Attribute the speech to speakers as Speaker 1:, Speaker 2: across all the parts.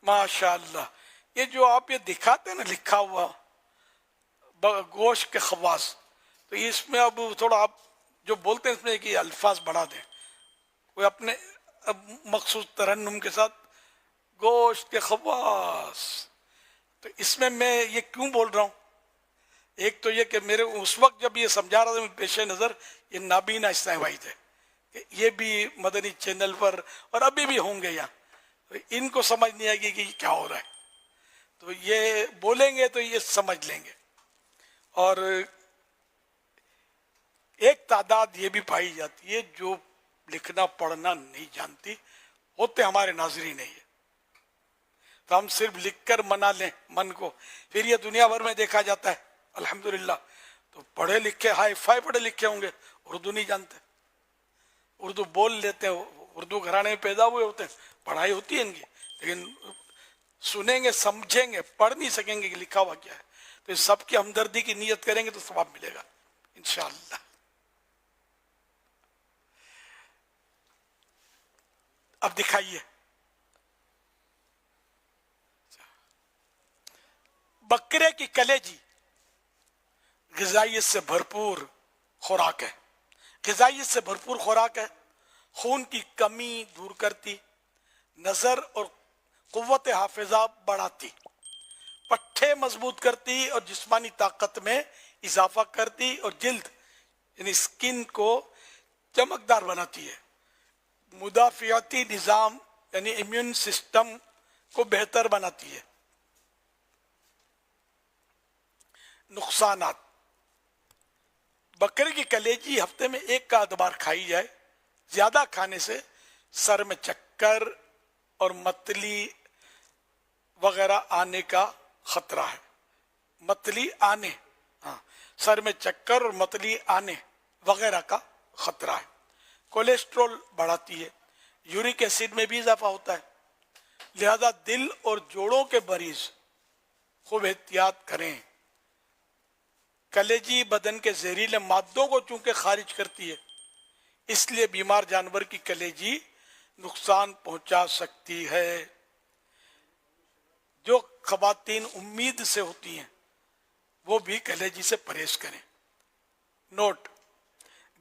Speaker 1: ماشاء اللہ. یہ جو آپ یہ دکھاتے ہیں نا لکھا ہوا گوشت کے خواص، تو اس میں اب تھوڑا آپ جو بولتے ہیں اس میں کہ الفاظ بڑھا دیں، کوئی اپنے مخصوص ترنم کے ساتھ گوشت کے خواص. تو اس میں یہ کیوں بول رہا ہوں؟ ایک تو یہ کہ میرے اس وقت جب یہ سمجھا رہا تھا پیش نظر یہ نابینا اسلام بھائی تھے کہ یہ بھی مدنی چینل پر اور ابھی بھی ہوں گے یہاں، تو ان کو سمجھ نہیں آئے گی کہ کیا ہو رہا ہے، تو یہ بولیں گے تو یہ سمجھ لیں گے. اور ایک تعداد یہ بھی پائی جاتی ہے جو لکھنا پڑھنا نہیں جانتی، ہوتے ہمارے ناظرین نہیں ہے، تو ہم صرف لکھ کر منا لیں من کو. پھر یہ دنیا بھر میں دیکھا جاتا ہے الحمدللہ، تو پڑھے لکھے ہائی فائی پڑھے لکھے ہوں گے، اردو نہیں جانتے، اردو بول لیتے ہیں، اردو گھرانے میں پیدا ہوئے ہوتے ہیں، پڑھائی ہوتی ہے ان کی، لیکن سنیں گے سمجھیں گے پڑھ نہیں سکیں گے کہ لکھا ہوا کیا ہے. تو اس سب کی ہمدردی کی نیت کریں گے تو ثواب ملے گا انشاءاللہ. اب دکھائیے بکرے کی کلیجی غذائیت سے بھرپور خوراک ہے، غذائیت سے بھرپور خوراک ہے، خون کی کمی دور کرتی، نظر اور قوت حافظہ بڑھاتی، پٹھے مضبوط کرتی اور جسمانی طاقت میں اضافہ کرتی، اور جلد یعنی سکن کو چمکدار بناتی ہے، مدافعتی نظام یعنی امیون سسٹم کو بہتر بناتی ہے. نقصانات: بکرے کی کلیجی ہفتے میں ایک کا ادوار کھائی جائے، زیادہ کھانے سے سر میں چکر اور متلی وغیرہ آنے کا خطرہ ہے. متلی آنے، ہاں، سر میں چکر اور متلی آنے وغیرہ کا خطرہ ہے. کولیسٹرول بڑھاتی ہے، یورک ایسڈ میں بھی اضافہ ہوتا ہے، لہذا دل اور جوڑوں کے مریض خوب احتیاط کریں. کلیجی بدن کے زہریلے مادوں کو چونکہ خارج کرتی ہے، اس لیے بیمار جانور کی کلیجی نقصان پہنچا سکتی ہے. جو خواتین امید سے ہوتی ہیں وہ بھی کلیجی سے پرہیز کریں. نوٹ: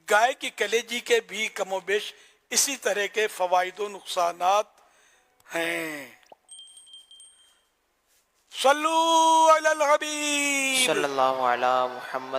Speaker 1: گائے کی کلیجی کے بھی کم و بیش اسی طرح کے فوائد و نقصانات ہیں. صلو علی الحبیب.
Speaker 2: صلی اللہ علی محمد.